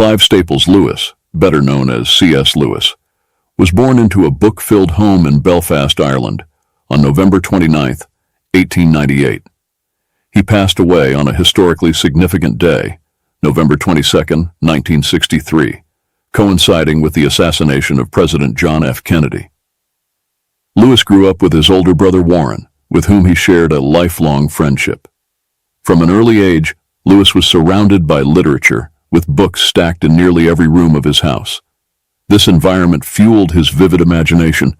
Clive Staples Lewis, better known as C.S. Lewis, was born into a book-filled home in Belfast, Ireland, on November 29, 1898. He passed away on a historically significant day, November 22, 1963, coinciding with the assassination of President John F. Kennedy. Lewis grew up with his older brother Warren, with whom he shared a lifelong friendship. From an early age, Lewis was surrounded by literature, with books stacked in nearly every room of his house. This environment fueled his vivid imagination,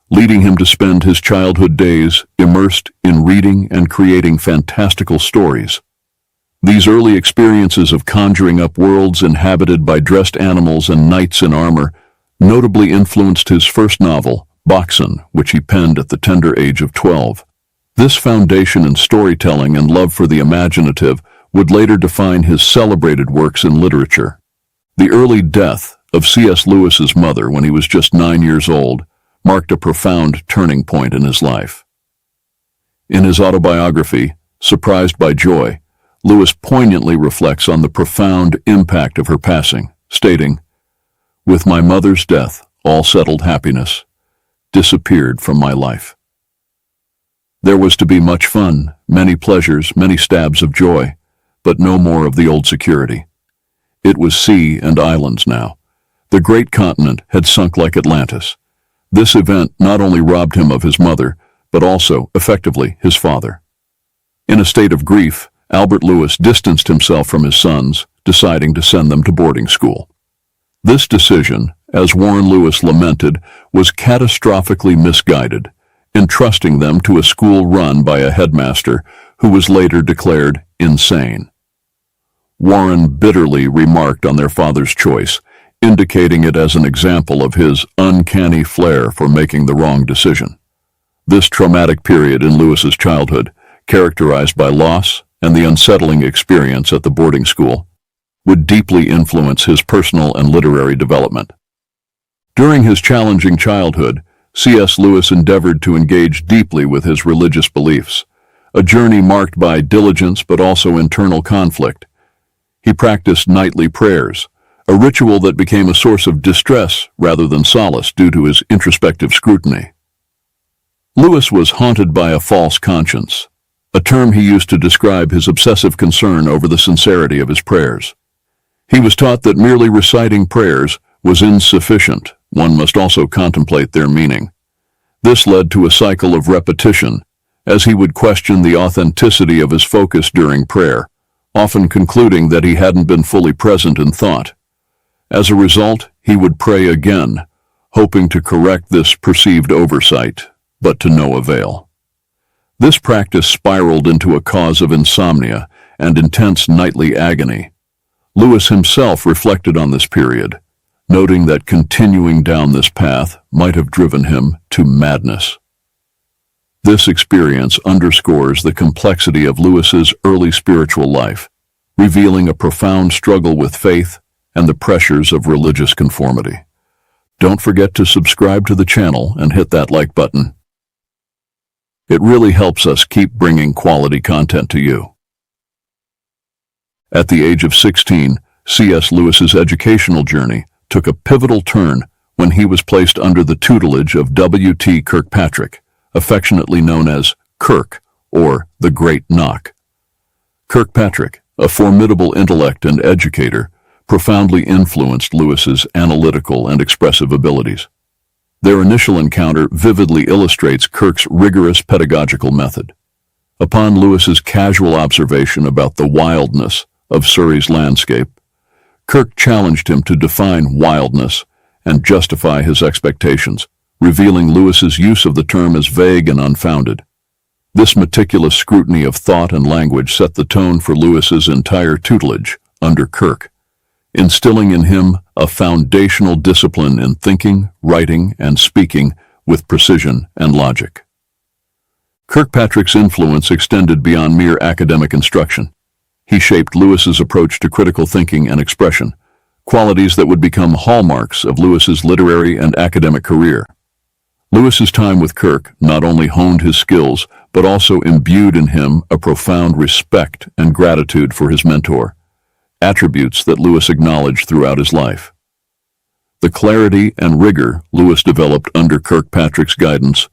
leading him to spend his childhood days immersed in reading and creating fantastical stories. These early experiences of conjuring up worlds inhabited by dressed animals and knights in armor notably influenced his first novel, Boxen, which he penned at the tender age of 12. This foundation in storytelling and love for the imaginative would later define his celebrated works in literature. The early death of C.S. Lewis's mother when he was just 9 years old marked a profound turning point in his life. In his autobiography, Surprised by Joy, Lewis poignantly reflects on the profound impact of her passing, stating, "With my mother's death, all settled happiness disappeared from my life. There was to be much fun, many pleasures, many stabs of joy, but no more of the old security. It was sea and islands now. The great continent had sunk like Atlantis. This event not only robbed him of his mother, but also, effectively, his father." In a state of grief, Albert Lewis distanced himself from his sons, deciding to send them to boarding school. This decision, as Warren Lewis lamented, was catastrophically misguided, entrusting them to a school run by a headmaster who was later declared insane. Warren bitterly remarked on their father's choice, indicating it as an example of his uncanny flair for making the wrong decision. This traumatic period in Lewis's childhood, characterized by loss and the unsettling experience at the boarding school, would deeply influence his personal and literary development. During his challenging childhood, C.S. Lewis endeavored to engage deeply with his religious beliefs, a journey marked by diligence but also internal conflict. He practiced nightly prayers, a ritual that became a source of distress rather than solace due to his introspective scrutiny. Lewis was haunted by a false conscience, a term he used to describe his obsessive concern over the sincerity of his prayers. He was taught that merely reciting prayers was insufficient. One must also contemplate their meaning. This led to a cycle of repetition, as he would question the authenticity of his focus during prayer, often concluding that he hadn't been fully present in thought. As a result, he would pray again, hoping to correct this perceived oversight, but to no avail. This practice spiraled into a cause of insomnia and intense nightly agony. Lewis himself reflected on this period, noting that continuing down this path might have driven him to madness. This experience underscores the complexity of Lewis's early spiritual life, revealing a profound struggle with faith and the pressures of religious conformity. Don't forget to subscribe to the channel and hit that like button. It really helps us keep bringing quality content to you. At the age of 16, C.S. Lewis's educational journey took a pivotal turn when he was placed under the tutelage of W.T. Kirkpatrick, affectionately known as Kirk, or the Great Knock. Kirkpatrick, a formidable intellect and educator, profoundly influenced Lewis's analytical and expressive abilities. Their initial encounter vividly illustrates Kirk's rigorous pedagogical method. Upon Lewis's casual observation about the wildness of Surrey's landscape, Kirk challenged him to define wildness and justify his expectations, revealing Lewis's use of the term as vague and unfounded. This meticulous scrutiny of thought and language set the tone for Lewis's entire tutelage under Kirk, instilling in him a foundational discipline in thinking, writing, and speaking with precision and logic. Kirkpatrick's influence extended beyond mere academic instruction. He shaped Lewis's approach to critical thinking and expression, qualities that would become hallmarks of Lewis's literary and academic career. Lewis's time with Kirk not only honed his skills, but also imbued in him a profound respect and gratitude for his mentor. attributes that Lewis acknowledged throughout his life. The clarity and rigor Lewis developed under Kirkpatrick's guidance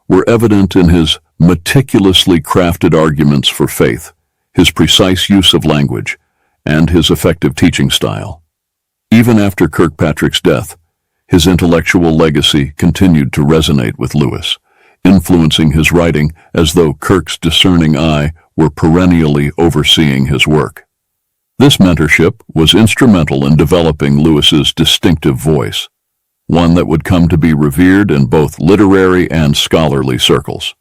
were evident in his meticulously crafted arguments for faith, his precise use of language, and his effective teaching style. Even after Kirkpatrick's death, his intellectual legacy continued to resonate with Lewis, influencing his writing as though Kirk's discerning eye were perennially overseeing his work. This mentorship was instrumental in developing Lewis's distinctive voice, one that would come to be revered in both literary and scholarly circles.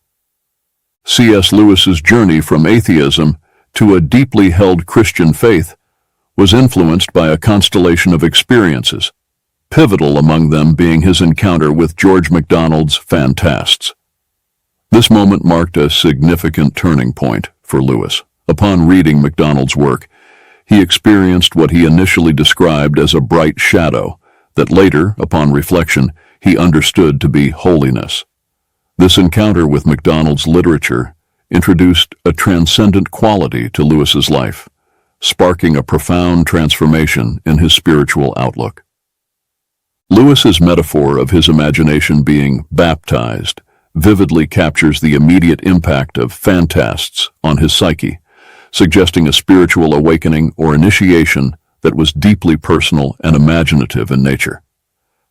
C.S. Lewis's journey from atheism to a deeply held Christian faith was influenced by a constellation of experiences, pivotal among them being his encounter with George MacDonald's Fantasts. This moment marked a significant turning point for Lewis. Upon reading MacDonald's work, he experienced what he initially described as a bright shadow that later, upon reflection, he understood to be holiness. This encounter with MacDonald's literature introduced a transcendent quality to Lewis's life, sparking a profound transformation in his spiritual outlook. Lewis's metaphor of his imagination being baptized vividly captures the immediate impact of fantasts on his psyche, suggesting a spiritual awakening or initiation that was deeply personal and imaginative in nature.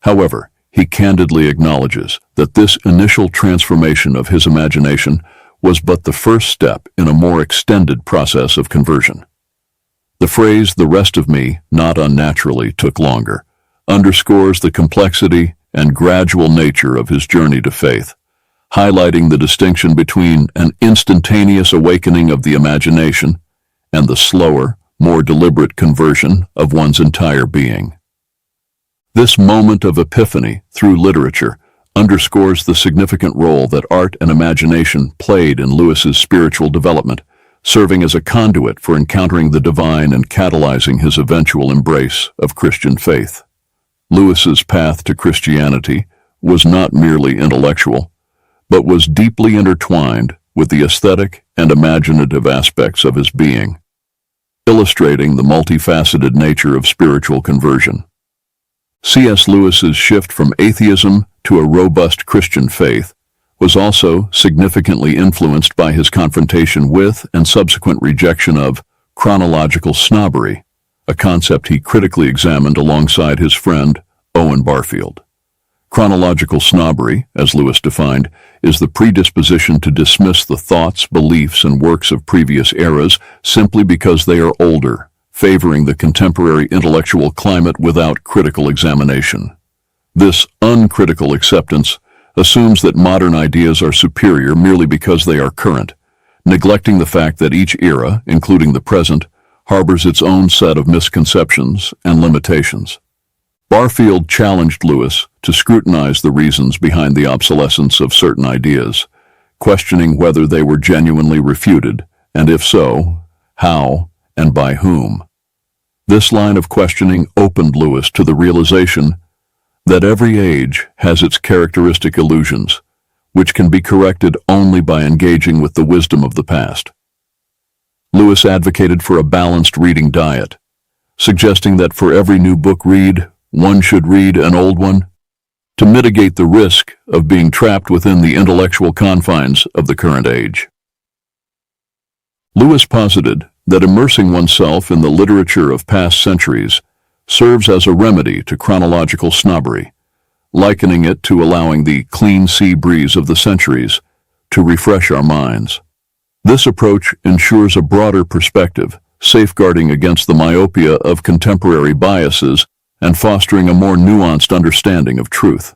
However, he candidly acknowledges that this initial transformation of his imagination was but the first step in a more extended process of conversion. The phrase, "the rest of me, not unnaturally, took longer," underscores the complexity and gradual nature of his journey to faith, highlighting the distinction between an instantaneous awakening of the imagination and the slower, more deliberate conversion of one's entire being. This moment of epiphany through literature underscores the significant role that art and imagination played in Lewis's spiritual development, serving as a conduit for encountering the divine and catalyzing his eventual embrace of Christian faith. Lewis's path to Christianity was not merely intellectual, but was deeply intertwined with the aesthetic and imaginative aspects of his being, illustrating the multifaceted nature of spiritual conversion. C.S. Lewis's shift from atheism to a robust Christian faith was also significantly influenced by his confrontation with and subsequent rejection of chronological snobbery, a concept he critically examined alongside his friend Owen Barfield. Chronological snobbery, as Lewis defined, is the predisposition to dismiss the thoughts, beliefs, and works of previous eras simply because they are older, favoring the contemporary intellectual climate without critical examination. This uncritical acceptance assumes that modern ideas are superior merely because they are current, neglecting the fact that each era, including the present, harbors its own set of misconceptions and limitations. Barfield challenged Lewis to scrutinize the reasons behind the obsolescence of certain ideas, questioning whether they were genuinely refuted, and if so, how and by whom. This line of questioning opened Lewis to the realization that every age has its characteristic illusions, which can be corrected only by engaging with the wisdom of the past. Lewis advocated for a balanced reading diet, suggesting that for every new book read, one should read an old one, to mitigate the risk of being trapped within the intellectual confines of the current age. Lewis posited that immersing oneself in the literature of past centuries serves as a remedy to chronological snobbery, likening it to allowing the clean sea breeze of the centuries to refresh our minds. This approach ensures a broader perspective, safeguarding against the myopia of contemporary biases and fostering a more nuanced understanding of truth.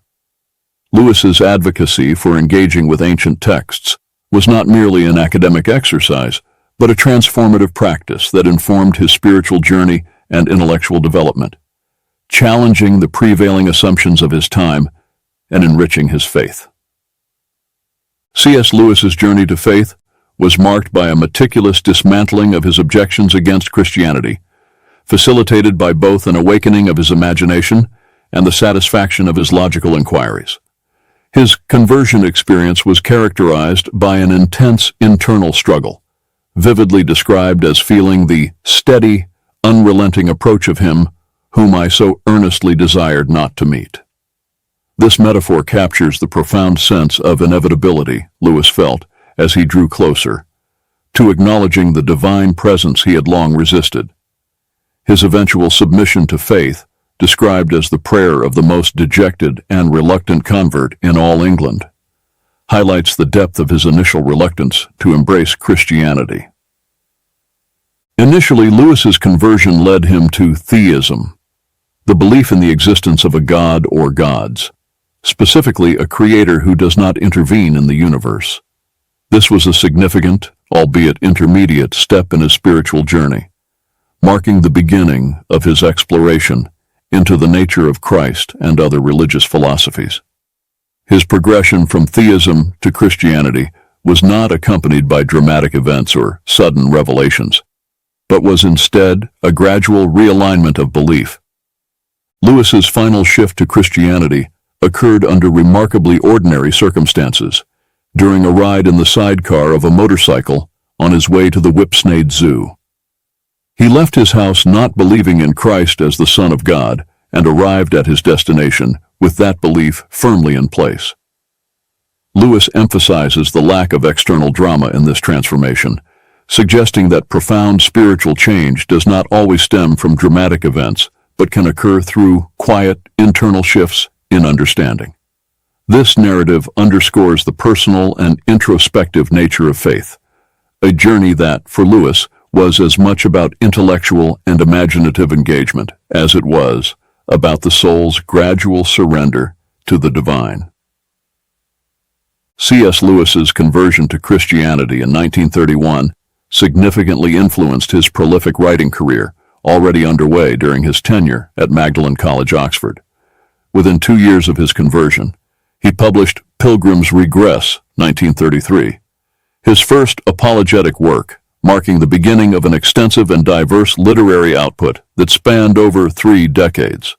Lewis's advocacy for engaging with ancient texts was not merely an academic exercise, but a transformative practice that informed his spiritual journey and intellectual development, challenging the prevailing assumptions of his time and enriching his faith. C.S. Lewis's journey to faith was marked by a meticulous dismantling of his objections against Christianity, facilitated by both an awakening of his imagination and the satisfaction of his logical inquiries. His conversion experience was characterized by an intense internal struggle, vividly described as feeling the steady, unrelenting approach of him whom I so earnestly desired not to meet. This metaphor captures the profound sense of inevitability Lewis felt as he drew closer to acknowledging the divine presence he had long resisted. His eventual submission to faith, described as the prayer of the most dejected and reluctant convert in all England, highlights the depth of his initial reluctance to embrace Christianity. Initially, Lewis's conversion led him to theism, the belief in the existence of a god or gods, specifically a creator who does not intervene in the universe. This was a significant, albeit intermediate, step in his spiritual journey, marking the beginning of his exploration into the nature of Christ and other religious philosophies. His progression from theism to Christianity was not accompanied by dramatic events or sudden revelations, but was instead a gradual realignment of belief. Lewis's final shift to Christianity occurred under remarkably ordinary circumstances, during a ride in the sidecar of a motorcycle on his way to the Whipsnade Zoo. He left his house not believing in Christ as the Son of God and arrived at his destination with that belief firmly in place. Lewis emphasizes the lack of external drama in this transformation, suggesting that profound spiritual change does not always stem from dramatic events, but can occur through quiet, internal shifts in understanding. This narrative underscores the personal and introspective nature of faith, a journey that, for Lewis, was as much about intellectual and imaginative engagement as it was about the soul's gradual surrender to the divine. C.S. Lewis's conversion to Christianity in 1931 significantly influenced his prolific writing career, already underway during his tenure at Magdalen College, Oxford. Within 2 years of his conversion, he published Pilgrim's Regress, 1933, his first apologetic work, marking the beginning of an extensive and diverse literary output that spanned over 3 decades.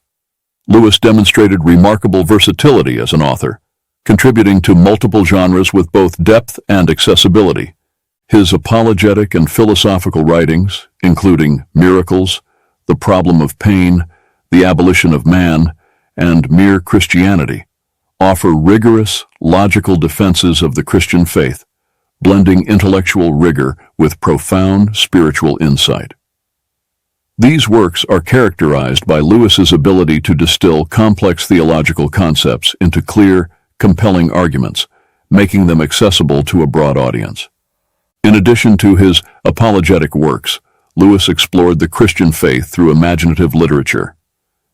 Lewis demonstrated remarkable versatility as an author, contributing to multiple genres with both depth and accessibility. His apologetic and philosophical writings, including Miracles, The Problem of Pain, The Abolition of Man, and Mere Christianity, offer rigorous, logical defenses of the Christian faith, blending intellectual rigor with profound spiritual insight. These works are characterized by Lewis's ability to distill complex theological concepts into clear, compelling arguments, making them accessible to a broad audience. In addition to his apologetic works, Lewis explored the Christian faith through imaginative literature.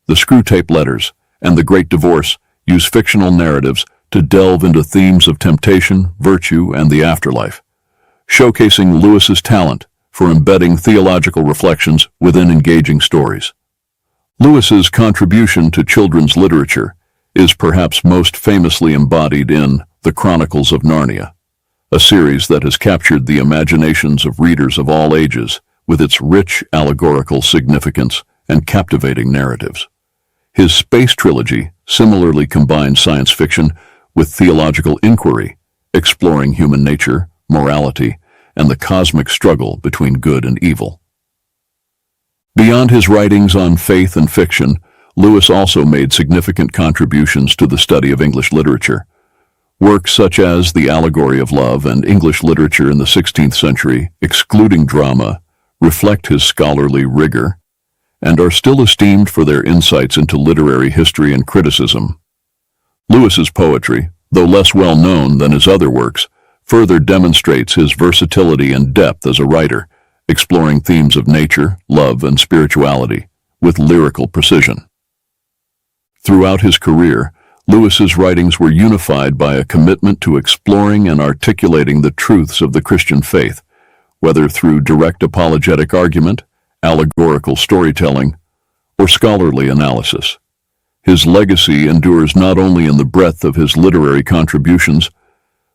The Screwtape Letters and The Great Divorce use fictional narratives to delve into themes of temptation, virtue, and the afterlife, showcasing Lewis's talent for embedding theological reflections within engaging stories. Lewis's contribution to children's literature is perhaps most famously embodied in The Chronicles of Narnia, a series that has captured the imaginations of readers of all ages with its rich allegorical significance and captivating narratives. His space trilogy similarly combines science fiction with theological inquiry, exploring human nature, morality, and the cosmic struggle between good and evil. Beyond his writings on faith and fiction, Lewis also made significant contributions to the study of English literature. Works such as The Allegory of Love and English Literature in the 16th Century, excluding drama, reflect his scholarly rigor and are still esteemed for their insights into literary history and criticism. Lewis's poetry, though less well known than his other works, further demonstrates his versatility and depth as a writer, exploring themes of nature, love, and spirituality with lyrical precision. Throughout his career, Lewis's writings were unified by a commitment to exploring and articulating the truths of the Christian faith, whether through direct apologetic argument, allegorical storytelling, or scholarly analysis. His legacy endures not only in the breadth of his literary contributions,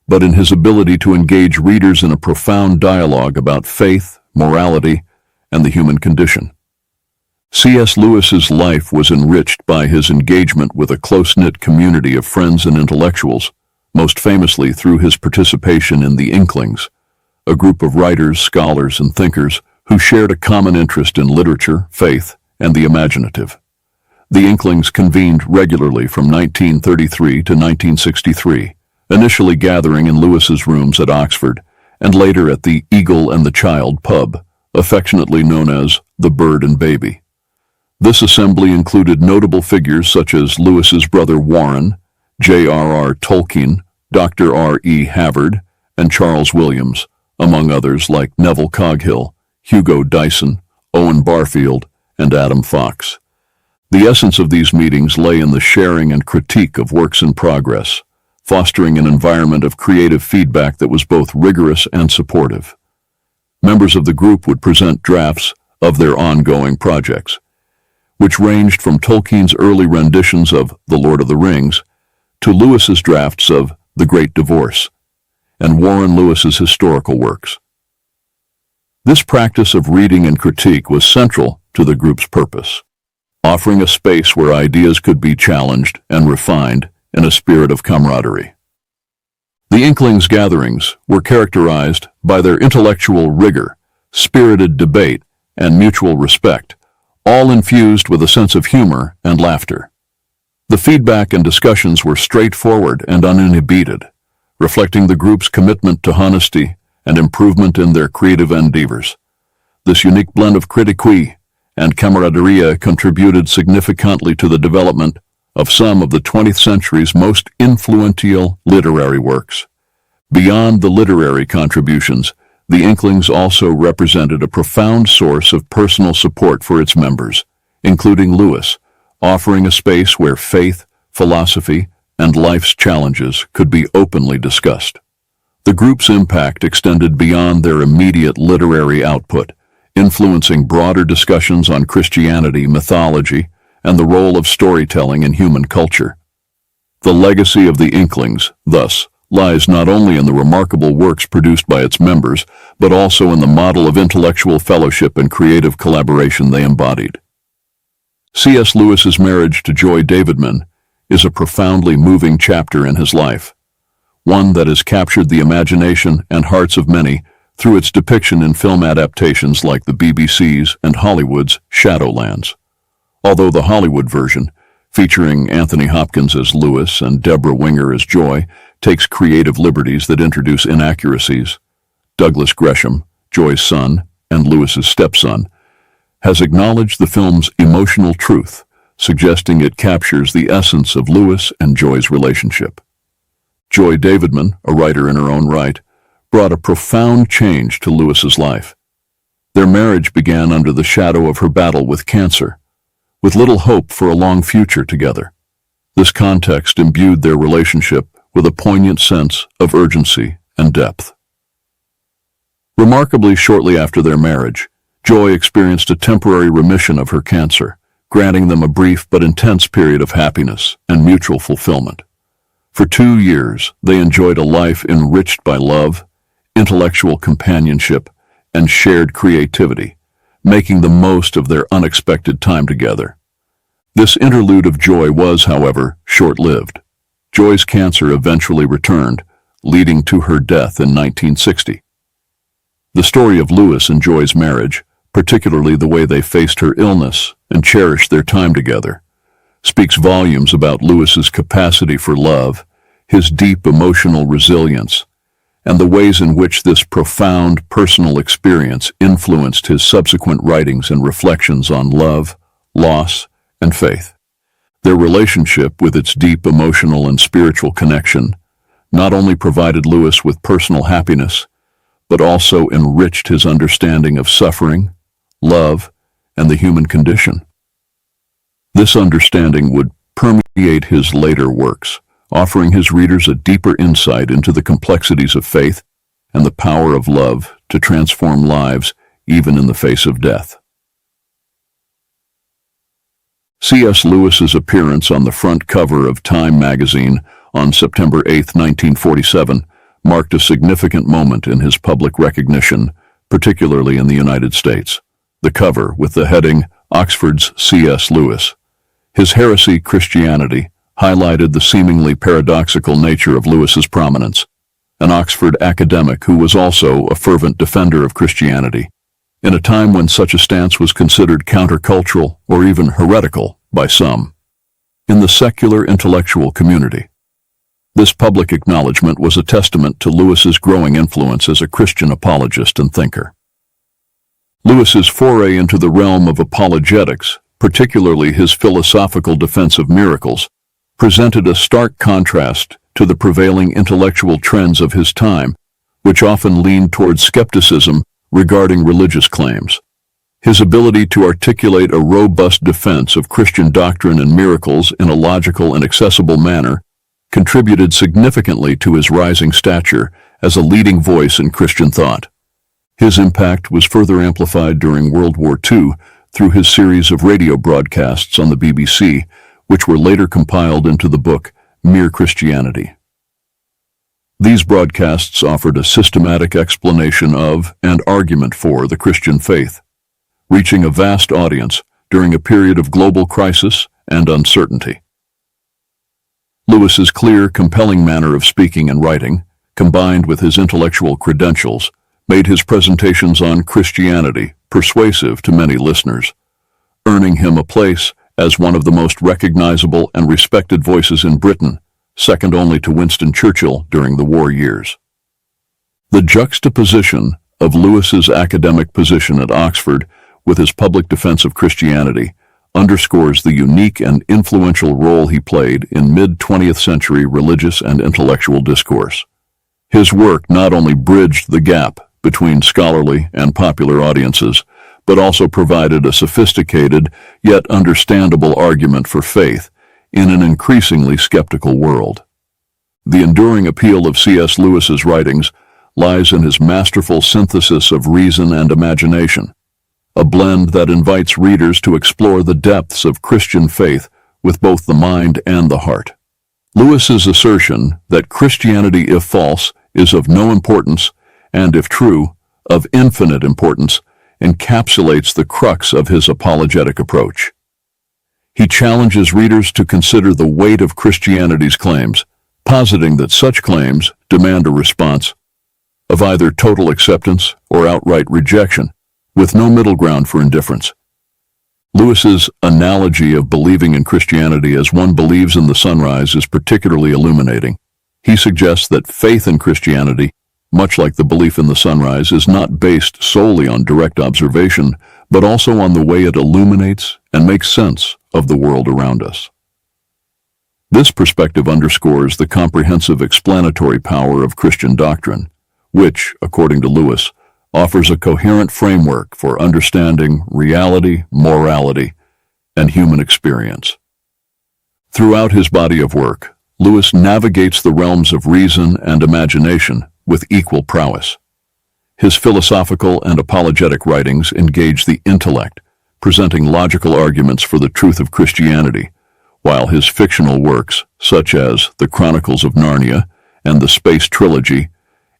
but in his ability to engage readers in a profound dialogue about faith, morality, and the human condition. C.S. Lewis's life was enriched by his engagement with a close-knit community of friends and intellectuals, most famously through his participation in the Inklings, a group of writers, scholars, and thinkers who shared a common interest in literature, faith, and the imaginative. The Inklings convened regularly from 1933 to 1963, initially gathering in Lewis's rooms at Oxford, and later at the Eagle and the Child pub, affectionately known as the Bird and Baby. This assembly included notable figures such as Lewis's brother Warren, J.R.R. Tolkien, Dr. R.E. Havard, and Charles Williams, among others like Neville Coghill, Hugo Dyson, Owen Barfield, and Adam Fox. The essence of these meetings lay in the sharing and critique of works in progress, fostering an environment of creative feedback that was both rigorous and supportive. Members of the group would present drafts of their ongoing projects, which ranged from Tolkien's early renditions of The Lord of the Rings to Lewis's drafts of The Great Divorce and Warren Lewis's historical works. This practice of reading and critique was central to the group's purpose, offering a space where ideas could be challenged and refined in a spirit of camaraderie. The Inklings' gatherings were characterized by their intellectual rigor, spirited debate, and mutual respect, all infused with a sense of humor and laughter. The feedback and discussions were straightforward and uninhibited, reflecting the group's commitment to honesty and improvement in their creative endeavors. This unique blend of critique and camaraderie contributed significantly to the development of some of the 20th century's most influential literary works. Beyond the literary contributions, the Inklings also represented a profound source of personal support for its members, including Lewis, offering a space where faith, philosophy, and life's challenges could be openly discussed. The group's impact extended beyond their immediate literary output, influencing broader discussions on Christianity, mythology, and the role of storytelling in human culture. The legacy of the Inklings, thus, lies not only in the remarkable works produced by its members, but also in the model of intellectual fellowship and creative collaboration they embodied. C.S. Lewis's marriage to Joy Davidman is a profoundly moving chapter in his life, one that has captured the imagination and hearts of many through its depiction in film adaptations like the BBC's and Hollywood's Shadowlands. Although the Hollywood version, featuring Anthony Hopkins as Lewis and Deborah Winger as Joy, takes creative liberties that introduce inaccuracies, Douglas Gresham, Joy's son and Lewis's stepson, has acknowledged the film's emotional truth, suggesting it captures the essence of Lewis and Joy's relationship. Joy Davidman, a writer in her own right, brought a profound change to Lewis's life. Their marriage began under the shadow of her battle with cancer, with little hope for a long future together. This context imbued their relationship with a poignant sense of urgency and depth. Remarkably, shortly after their marriage, Joy experienced a temporary remission of her cancer, granting them a brief but intense period of happiness and mutual fulfillment. For 2 years, they enjoyed a life enriched by love, intellectual companionship, and shared creativity, making the most of their unexpected time together. This interlude of joy was, however, short-lived. Joy's cancer eventually returned, leading to her death in 1960. The story of Lewis and Joy's marriage, particularly the way they faced her illness and cherished their time together, speaks volumes about Lewis's capacity for love, his deep emotional resilience, and the ways in which this profound personal experience influenced his subsequent writings and reflections on love, loss, and faith. Their relationship, with its deep emotional and spiritual connection, not only provided Lewis with personal happiness, but also enriched his understanding of suffering, love, and the human condition. This understanding would permeate his later works, offering his readers a deeper insight into the complexities of faith and the power of love to transform lives even in the face of death. C.S. Lewis's appearance on the front cover of Time magazine on September 8, 1947, marked a significant moment in his public recognition, particularly in the United States. The cover, with the heading, Oxford's C.S. Lewis, His Heresy, Christianity, highlighted the seemingly paradoxical nature of Lewis's prominence. An Oxford academic who was also a fervent defender of Christianity, in a time when such a stance was considered countercultural or even heretical by some in the secular intellectual community. This public acknowledgement was a testament to Lewis's growing influence as a Christian apologist and thinker. Lewis's foray into the realm of apologetics, particularly his philosophical defense of miracles, presented a stark contrast to the prevailing intellectual trends of his time, which often leaned toward skepticism regarding religious claims. His ability to articulate a robust defense of Christian doctrine and miracles in a logical and accessible manner contributed significantly to his rising stature as a leading voice in Christian thought. His impact was further amplified during World War II through his series of radio broadcasts on the BBC, which were later compiled into the book Mere Christianity. These broadcasts offered a systematic explanation of and argument for the Christian faith, reaching a vast audience during a period of global crisis and uncertainty. Lewis's clear, compelling manner of speaking and writing, combined with his intellectual credentials, made his presentations on Christianity persuasive to many listeners, earning him a place as one of the most recognizable and respected voices in Britain, second only to Winston Churchill during the war years. The juxtaposition of Lewis's academic position at Oxford with his public defense of Christianity underscores the unique and influential role he played in mid-20th century religious and intellectual discourse. His work not only bridged the gap between scholarly and popular audiences, but also provided a sophisticated yet understandable argument for faith in an increasingly skeptical world. The enduring appeal of C.S. Lewis's writings lies in his masterful synthesis of reason and imagination, a blend that invites readers to explore the depths of Christian faith with both the mind and the heart. Lewis's assertion that Christianity, if false, is of no importance, and if true, of infinite importance, encapsulates the crux of his apologetic approach. He challenges readers to consider the weight of Christianity's claims, positing that such claims demand a response of either total acceptance or outright rejection, with no middle ground for indifference. Lewis's analogy of believing in Christianity as one believes in the sunrise is particularly illuminating. He suggests that faith in Christianity, much like the belief in the sunrise, is not based solely on direct observation, but also on the way it illuminates and makes sense of the world around us. This perspective underscores the comprehensive explanatory power of Christian doctrine, which, according to Lewis, offers a coherent framework for understanding reality, morality, and human experience. Throughout his body of work, Lewis navigates the realms of reason and imagination with equal prowess. His philosophical and apologetic writings engage the intellect, presenting logical arguments for the truth of Christianity, while his fictional works, such as The Chronicles of Narnia and the Space Trilogy,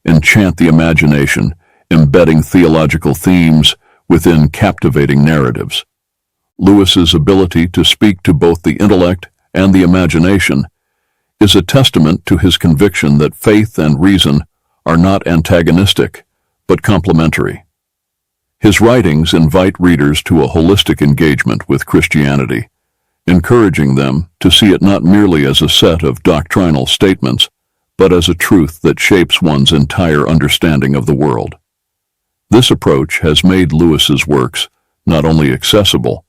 enchant the imagination, embedding theological themes within captivating narratives. Lewis's ability to speak to both the intellect and the imagination is a testament to his conviction that faith and reason are not antagonistic, but complementary. His writings invite readers to a holistic engagement with Christianity, encouraging them to see it not merely as a set of doctrinal statements, but as a truth that shapes one's entire understanding of the world. This approach has made Lewis's works not only accessible,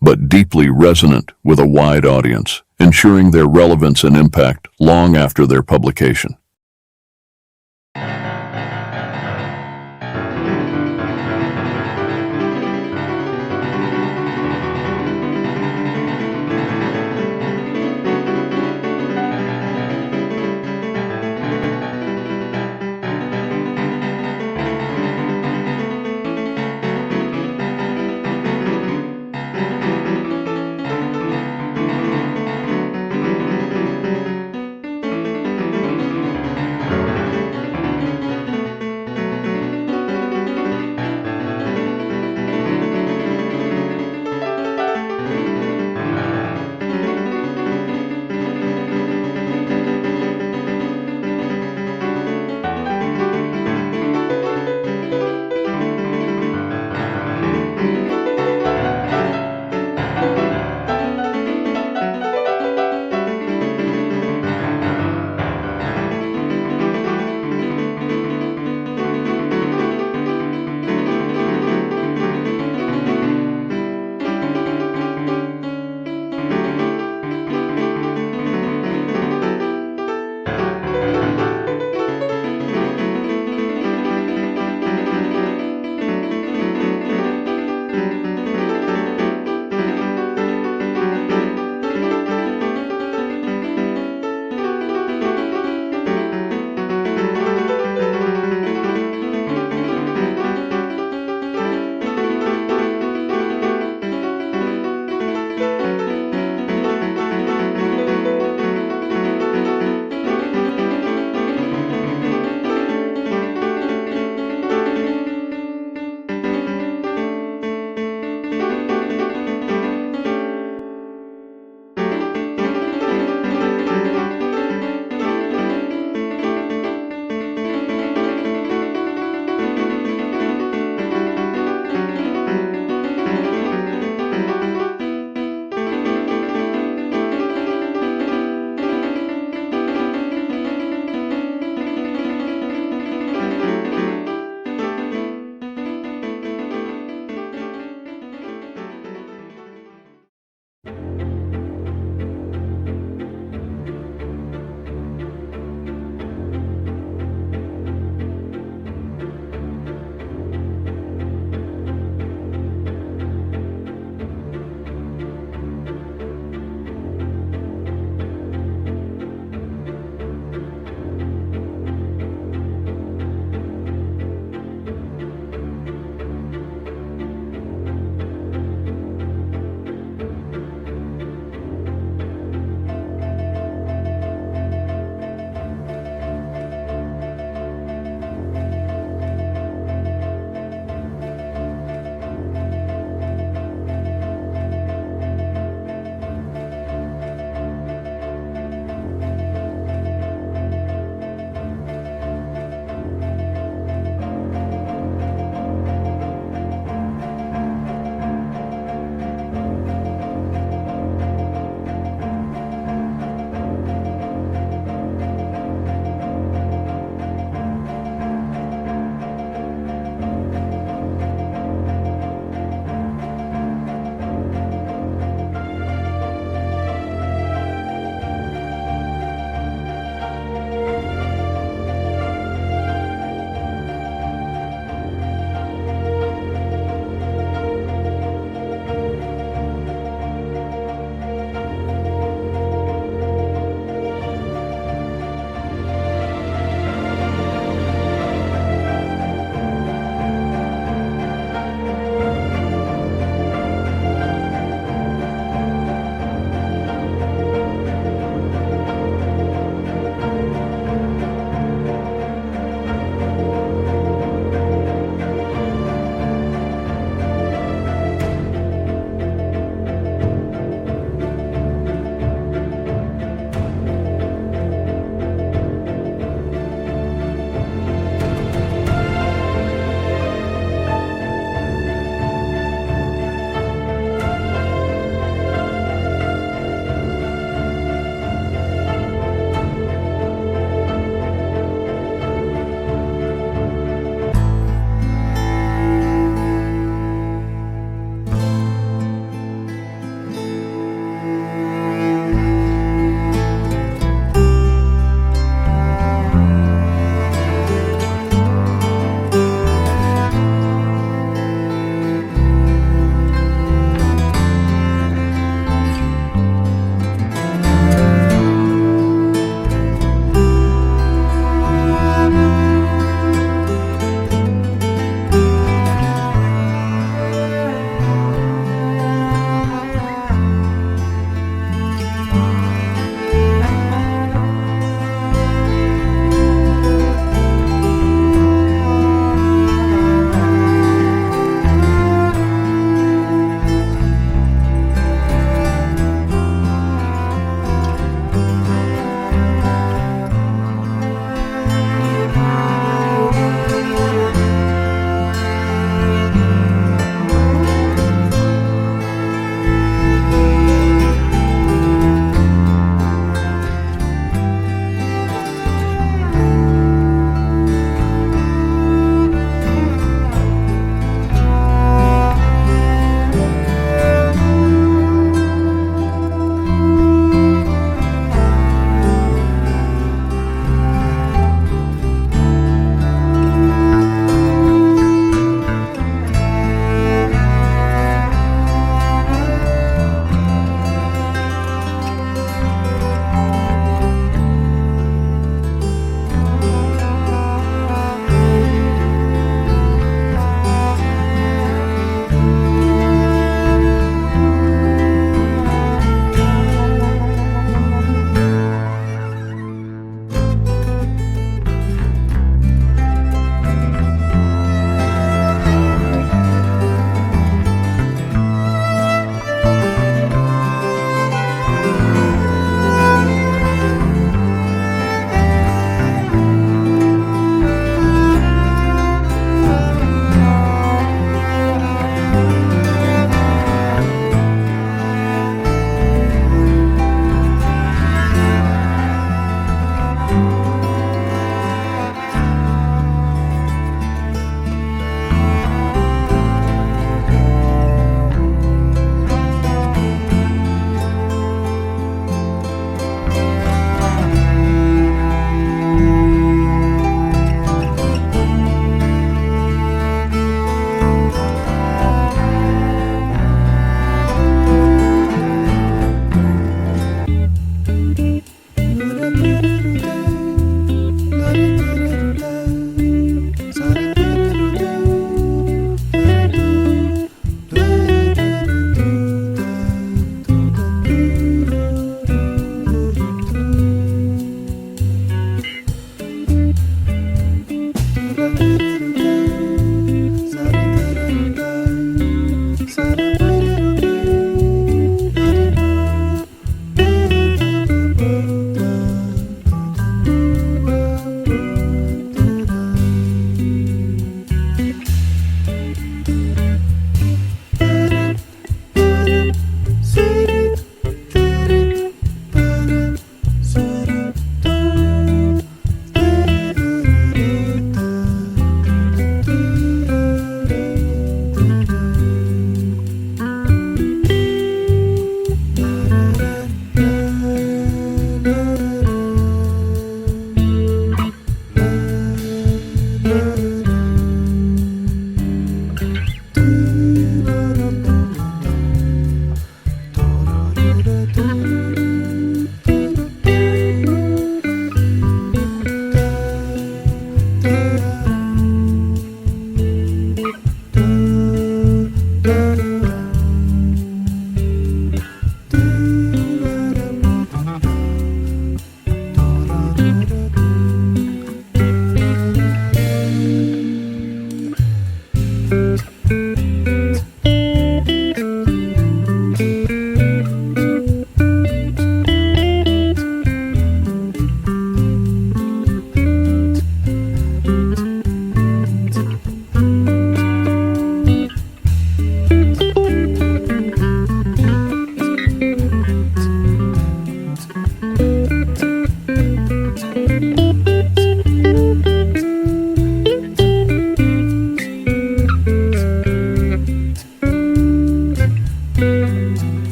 but deeply resonant with a wide audience, ensuring their relevance and impact long after their publication.